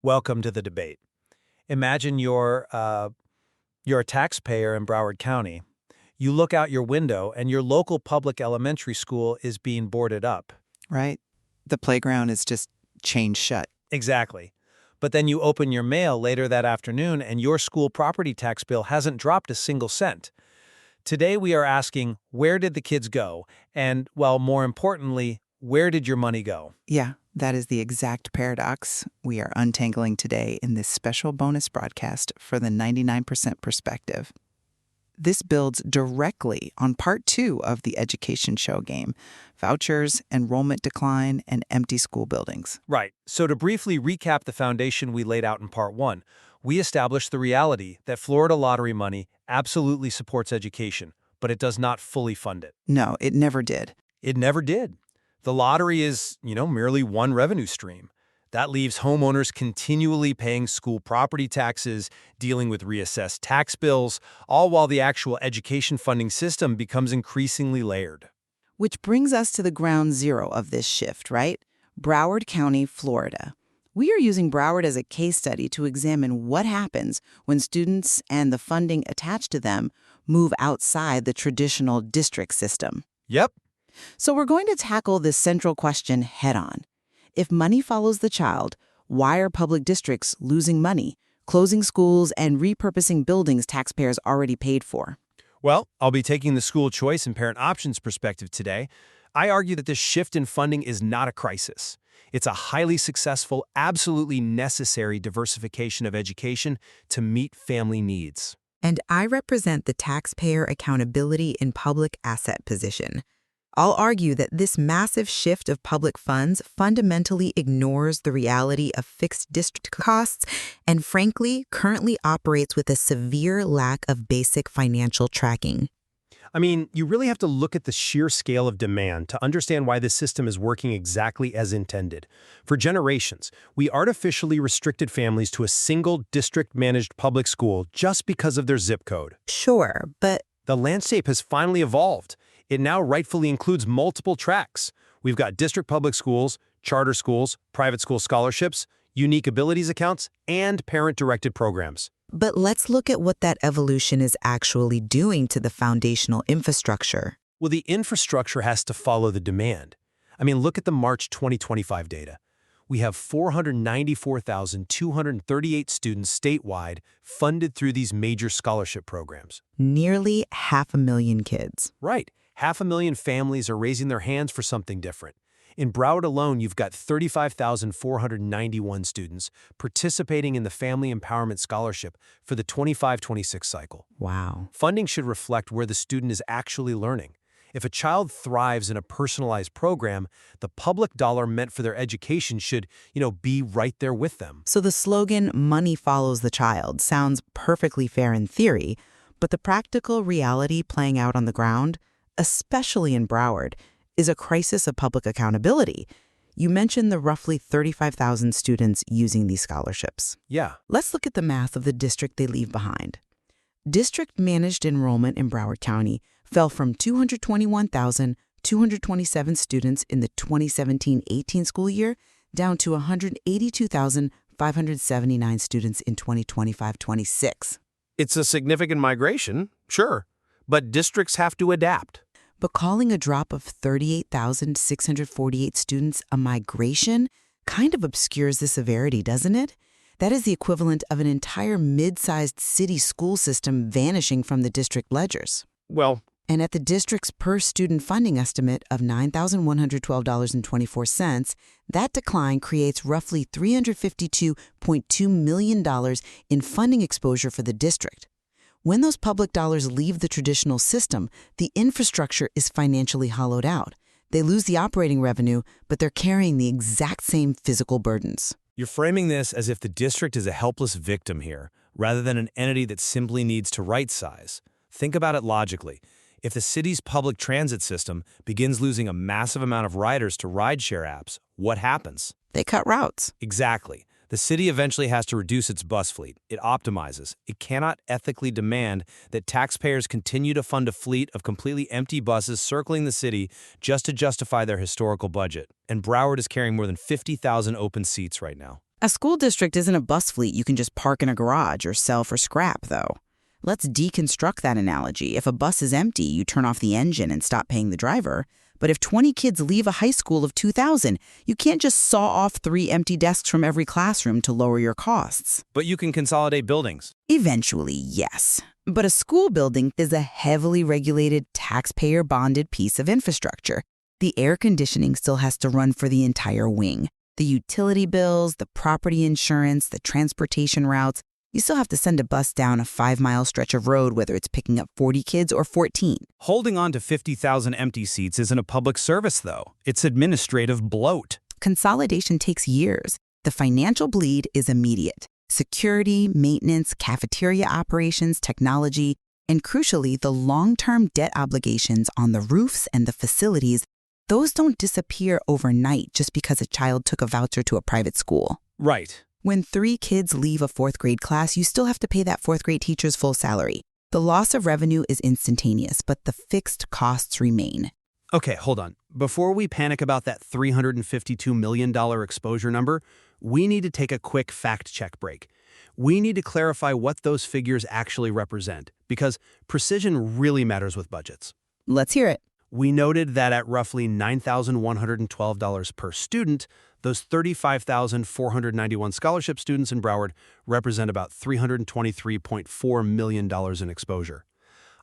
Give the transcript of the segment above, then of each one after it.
Welcome to the debate. Imagine you're a taxpayer in Broward County. You look out your window and your local public elementary school is being boarded up. Right? The playground is just chained shut. Exactly. But then you open your mail later that afternoon and your school property tax bill hasn't dropped a single cent. Today we are asking, where did the kids go? And, well, more importantly, where did your money go? Yeah, that is the exact paradox we are untangling today in this special bonus broadcast for the 99% perspective. This builds directly on part 2 of the education show game, vouchers, enrollment decline, and empty school buildings. Right. So to briefly recap the foundation we laid out in part 1, we established the reality that Florida lottery money absolutely supports education, but it does not fully fund it. No, it never did. It never did. The lottery is, merely one revenue stream. That leaves homeowners continually paying school property taxes, dealing with reassessed tax bills, all while the actual education funding system becomes increasingly layered. Which brings us to the ground zero of this shift, right? Broward County, Florida. We are using Broward as a case study to examine what happens when students and the funding attached to them move outside the traditional district system. Yep. So we're going to tackle this central question head-on. If money follows the child, why are public districts losing money, closing schools, and repurposing buildings taxpayers already paid for? Well, I'll be taking the school choice and parent options perspective today. I argue that this shift in funding is not a crisis. It's a highly successful, absolutely necessary diversification of education to meet family needs. And I represent the taxpayer accountability in public asset position. I'll argue that this massive shift of public funds fundamentally ignores the reality of fixed district costs and, frankly, currently operates with a severe lack of basic financial tracking. I mean, you really have to look at the sheer scale of demand to understand why this system is working exactly as intended. For generations, we artificially restricted families to a single district-managed public school just because of their zip code. Sure, but the landscape has finally evolved. It now rightfully includes multiple tracks. We've got district public schools, charter schools, private school scholarships, unique abilities accounts, and parent-directed programs. But let's look at what that evolution is actually doing to the foundational infrastructure. Well, the infrastructure has to follow the demand. I mean, look at the March 2025 data. We have 494,238 students statewide funded through these major scholarship programs. Nearly 500,000 kids. Right. 500,000 families are raising their hands for something different. In Broward alone, you've got 35,491 students participating in the Family Empowerment Scholarship for the 25-26 cycle. Wow. Funding should reflect where the student is actually learning. If a child thrives in a personalized program, the public dollar meant for their education should, be right there with them. So the slogan, "Money follows the child," sounds perfectly fair in theory, but the practical reality playing out on the ground, especially in Broward, is a crisis of public accountability. You mentioned the roughly 35,000 students using these scholarships. Yeah. Let's look at the math of the district they leave behind. District-managed enrollment in Broward County fell from 221,227 students in the 2017-18 school year down to 182,579 students in 2025-26. It's a significant migration, sure, but districts have to adapt. But calling a drop of 38,648 students a migration kind of obscures the severity, doesn't it? That is the equivalent of an entire mid-sized city school system vanishing from the district ledgers. Well, and at the district's per-student funding estimate of $9,112.24, that decline creates roughly $352.2 million in funding exposure for the district. When those public dollars leave the traditional system, the infrastructure is financially hollowed out. They lose the operating revenue, but they're carrying the exact same physical burdens. You're framing this as if the district is a helpless victim here, rather than an entity that simply needs to right-size. Think about it logically. If the city's public transit system begins losing a massive amount of riders to rideshare apps, what happens? They cut routes. Exactly. The city eventually has to reduce its bus fleet. It optimizes. It cannot ethically demand that taxpayers continue to fund a fleet of completely empty buses circling the city just to justify their historical budget. And Broward is carrying more than 50,000 open seats right now. A school district isn't a bus fleet you can just park in a garage or sell for scrap, though. Let's deconstruct that analogy. If a bus is empty, you turn off the engine and stop paying the driver. But if 20 kids leave a high school of 2,000, you can't just saw off 3 empty desks from every classroom to lower your costs. But you can consolidate buildings. Eventually, yes. But a school building is a heavily regulated, taxpayer-bonded piece of infrastructure. The air conditioning still has to run for the entire wing. The utility bills, the property insurance, the transportation routes. You still have to send a bus down a 5-mile stretch of road, whether it's picking up 40 kids or 14. Holding on to 50,000 empty seats isn't a public service, though. It's administrative bloat. Consolidation takes years. The financial bleed is immediate. Security, maintenance, cafeteria operations, technology, and crucially, the long-term debt obligations on the roofs and the facilities, those don't disappear overnight just because a child took a voucher to a private school. Right. When 3 kids leave a 4th grade class, you still have to pay that 4th grade teacher's full salary. The loss of revenue is instantaneous, but the fixed costs remain. Okay, hold on. Before we panic about that $352 million exposure number, we need to take a quick fact-check break. We need to clarify what those figures actually represent, because precision really matters with budgets. Let's hear it. We noted that at roughly $9,112 per student, those 35,491 scholarship students in Broward represent about $323.4 million in exposure.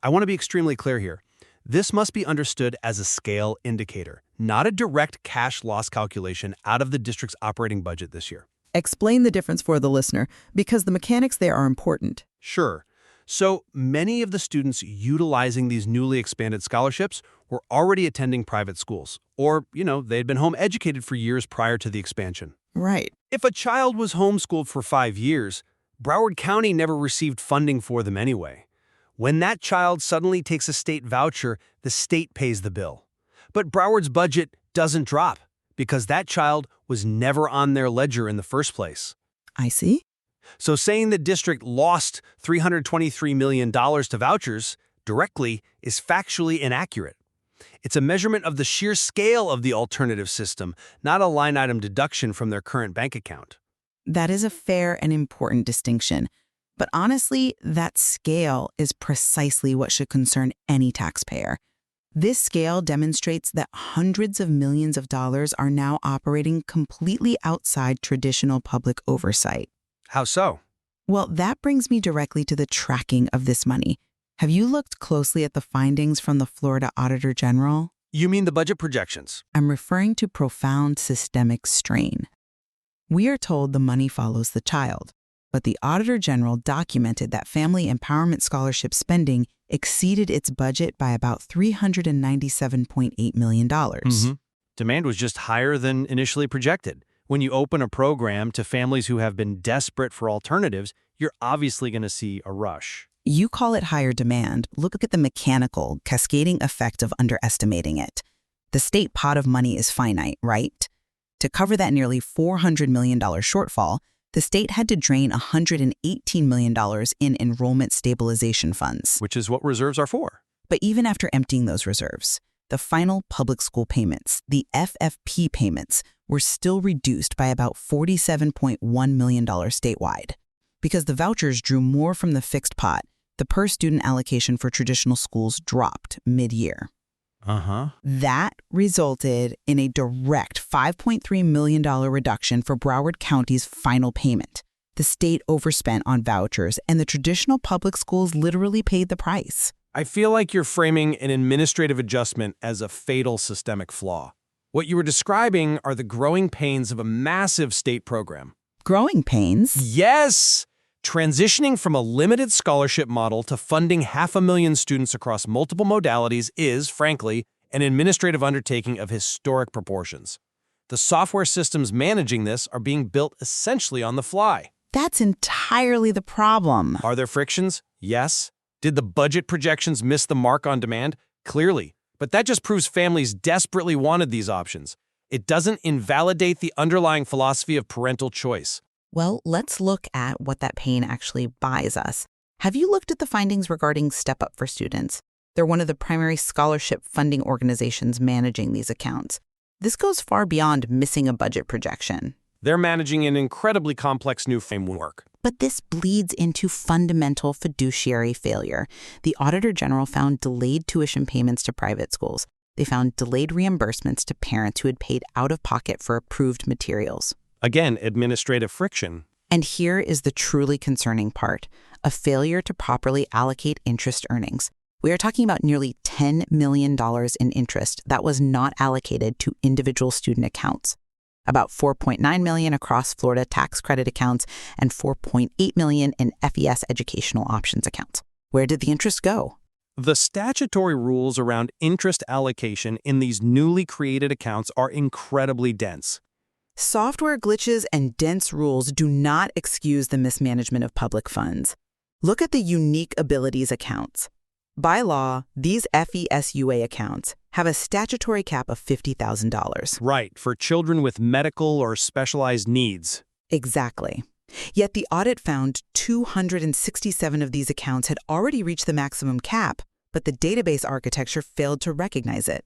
I want to be extremely clear here. This must be understood as a scale indicator, not a direct cash loss calculation out of the district's operating budget this year. Explain the difference for the listener, because the mechanics there are important. Sure. So many of the students utilizing these newly expanded scholarships were already attending private schools, or, they'd been home educated for years prior to the expansion. Right. If a child was homeschooled for 5 years, Broward County never received funding for them anyway. When that child suddenly takes a state voucher, the state pays the bill. But Broward's budget doesn't drop because that child was never on their ledger in the first place. I see. So saying the district lost $323 million to vouchers directly is factually inaccurate. It's a measurement of the sheer scale of the alternative system, not a line-item deduction from their current bank account. That is a fair and important distinction. But honestly, that scale is precisely what should concern any taxpayer. This scale demonstrates that hundreds of millions of dollars are now operating completely outside traditional public oversight. How so? Well, that brings me directly to the tracking of this money. Have you looked closely at the findings from the Florida Auditor General? You mean the budget projections? I'm referring to profound systemic strain. We are told the money follows the child, but the Auditor General documented that Family Empowerment Scholarship spending exceeded its budget by about $397.8 million. Demand was just higher than initially projected. When you open a program to families who have been desperate for alternatives, you're obviously going to see a rush. You call it higher demand. Look at the mechanical, cascading effect of underestimating it. The state pot of money is finite, right? To cover that nearly $400 million shortfall, the state had to drain $118 million in enrollment stabilization funds. Which is what reserves are for. But even after emptying those reserves, the final public school payments, the FFP payments, were still reduced by about $47.1 million statewide. Because the vouchers drew more from the fixed pot, the per-student allocation for traditional schools dropped mid-year. That resulted in a direct $5.3 million reduction for Broward County's final payment. The state overspent on vouchers, and the traditional public schools literally paid the price. I feel like you're framing an administrative adjustment as a fatal systemic flaw. What you were describing are the growing pains of a massive state program. Growing pains? Yes! Transitioning from a limited scholarship model to funding 500,000 students across multiple modalities is, frankly, an administrative undertaking of historic proportions. The software systems managing this are being built essentially on the fly. That's entirely the problem. Are there frictions? Yes. Did the budget projections miss the mark on demand? Clearly. But that just proves families desperately wanted these options. It doesn't invalidate the underlying philosophy of parental choice. Well, let's look at what that pain actually buys us. Have you looked at the findings regarding Step Up for Students? They're one of the primary scholarship funding organizations managing these accounts. This goes far beyond missing a budget projection. They're managing an incredibly complex new framework. But this bleeds into fundamental fiduciary failure. The Auditor General found delayed tuition payments to private schools. They found delayed reimbursements to parents who had paid out of pocket for approved materials. Again, administrative friction. And here is the truly concerning part, a failure to properly allocate interest earnings. We are talking about nearly $10 million in interest that was not allocated to individual student accounts. About $4.9 million across Florida tax credit accounts and $4.8 million in FES educational options accounts. Where did the interest go? The statutory rules around interest allocation in these newly created accounts are incredibly dense. Software glitches and dense rules do not excuse the mismanagement of public funds. Look at the unique abilities accounts. By law, these FESUA accounts have a statutory cap of $50,000. Right, for children with medical or specialized needs. Exactly. Yet the audit found 267 of these accounts had already reached the maximum cap, but the database architecture failed to recognize it.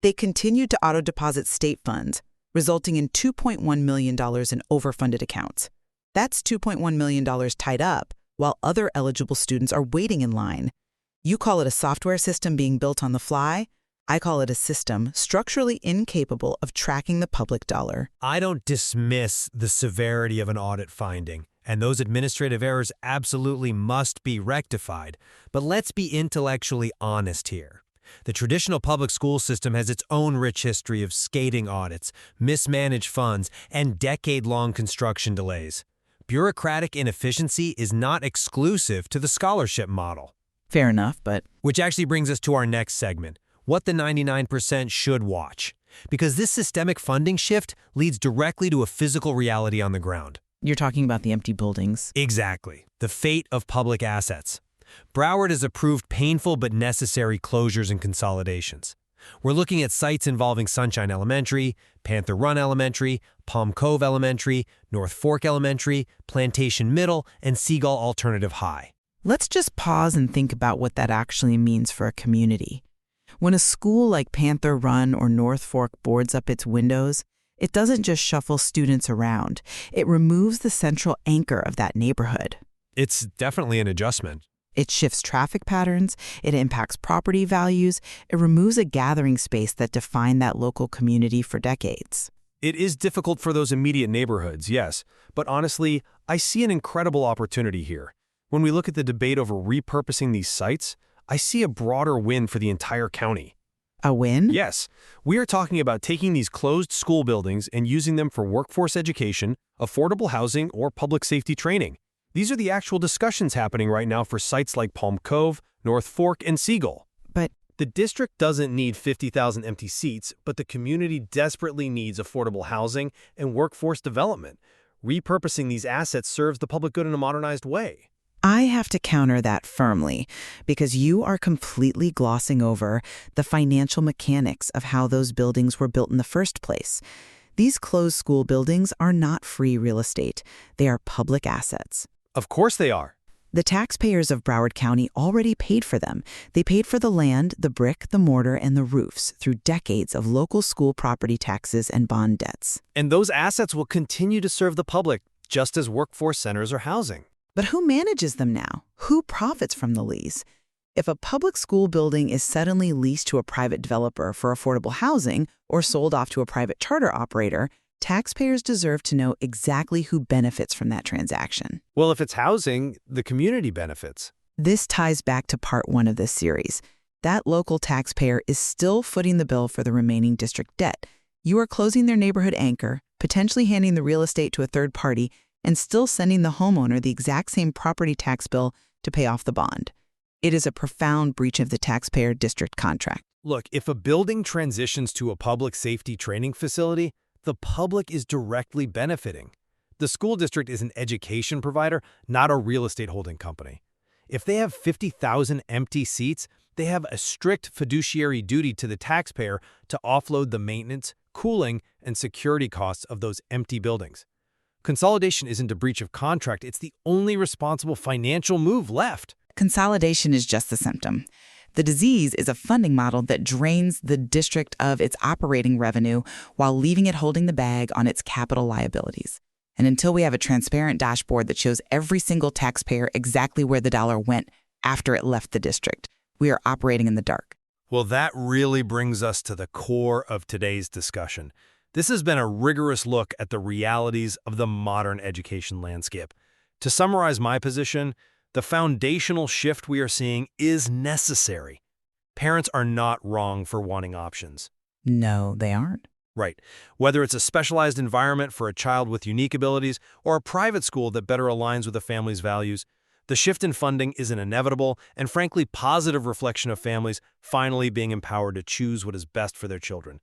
They continued to auto-deposit state funds, resulting in $2.1 million in overfunded accounts. That's $2.1 million tied up, while other eligible students are waiting in line. You call it a software system being built on the fly. I call it a system structurally incapable of tracking the public dollar. I don't dismiss the severity of an audit finding, and those administrative errors absolutely must be rectified. But let's be intellectually honest here. The traditional public school system has its own rich history of skating audits, mismanaged funds, and decade-long construction delays. Bureaucratic inefficiency is not exclusive to the scholarship model. Fair enough, but Which actually brings us to our next segment, what the 99% should watch. Because this systemic funding shift leads directly to a physical reality on the ground. you're talking about the empty buildings. Exactly. The fate of public assets. Broward has approved painful but necessary closures and consolidations. We're looking at sites involving Sunshine Elementary, Panther Run Elementary, Palm Cove Elementary, North Fork Elementary, Plantation Middle, and Seagull Alternative High. Let's just pause and think about what that actually means for a community. When a school like Panther Run or North Fork boards up its windows, it doesn't just shuffle students around. It removes the central anchor of that neighborhood. It's definitely an adjustment. It shifts traffic patterns, it impacts property values, it removes a gathering space that defined that local community for decades. It is difficult for those immediate neighborhoods, yes, but honestly, I see an incredible opportunity here. When we look at the debate over repurposing these sites, I see a broader win for the entire county. A win? Yes, we are talking about taking these closed school buildings and using them for workforce education, affordable housing, or public safety training. These are the actual discussions happening right now for sites like Palm Cove, North Fork, and Seagull. But The district doesn't need 50,000 empty seats, but the community desperately needs affordable housing and workforce development. Repurposing these assets serves the public good in a modernized way. I have to counter that firmly because you are completely glossing over the financial mechanics of how those buildings were built in the first place. These closed school buildings are not free real estate. They are public assets. Of course they are. The taxpayers of Broward County already paid for them. They paid for the land, the brick, the mortar, and the roofs through decades of local school property taxes and bond debts. And those assets will continue to serve the public, just as workforce centers or housing. But who manages them now? Who profits from the lease? If a public school building is suddenly leased to a private developer for affordable housing or sold off to a private charter operator, taxpayers deserve to know exactly who benefits from that transaction. Well, if it's housing, the community benefits. This ties back to part one of this series. That local taxpayer is still footing the bill for the remaining district debt. You are closing their neighborhood anchor, potentially handing the real estate to a third party, and still sending the homeowner the exact same property tax bill to pay off the bond. It is a profound breach of the taxpayer district contract. Look, if a building transitions to a public safety training facility, the public is directly benefiting. The school district is an education provider, not a real estate holding company. If they have 50,000 empty seats, they have a strict fiduciary duty to the taxpayer to offload the maintenance, cooling, and security costs of those empty buildings. Consolidation isn't a breach of contract, it's the only responsible financial move left. Consolidation is just the symptom. The disease is a funding model that drains the district of its operating revenue while leaving it holding the bag on its capital liabilities. And until we have a transparent dashboard that shows every single taxpayer exactly where the dollar went after it left the district, we are operating in the dark. Well, that really brings us to the core of today's discussion. This has been a rigorous look at the realities of the modern education landscape. To summarize my position, the foundational shift we are seeing is necessary. Parents are not wrong for wanting options. No, they aren't. Right. Whether it's a specialized environment for a child with unique abilities or a private school that better aligns with the family's values, the shift in funding is an inevitable and frankly positive reflection of families finally being empowered to choose what is best for their children.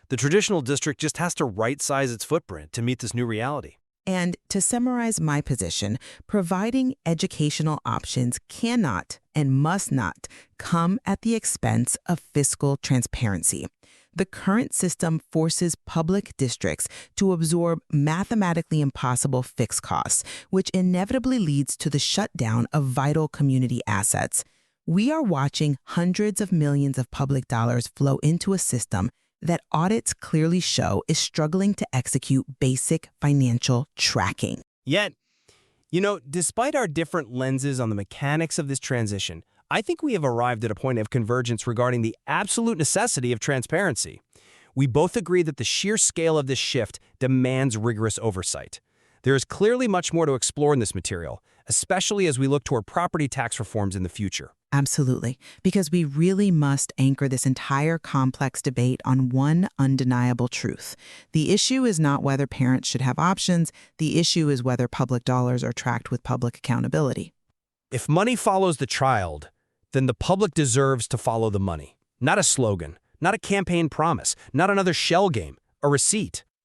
The traditional district just has to right-size its footprint to meet this new reality. And to summarize my position, providing educational options cannot and must not come at the expense of fiscal transparency. The current system forces public districts to absorb mathematically impossible fixed costs, which inevitably leads to the shutdown of vital community assets. We are watching hundreds of millions of public dollars flow into a system that audits clearly show is struggling to execute basic financial tracking. Yet, despite our different lenses on the mechanics of this transition, I think we have arrived at a point of convergence regarding the absolute necessity of transparency. We both agree that the sheer scale of this shift demands rigorous oversight. There is clearly much more to explore in this material, especially as we look toward property tax reforms in the future. Absolutely, because we really must anchor this entire complex debate on one undeniable truth. The issue is not whether parents should have options. The issue is whether public dollars are tracked with public accountability. If money follows the child, then the public deserves to follow the money. Not a slogan, not a campaign promise, not another shell game, a receipt.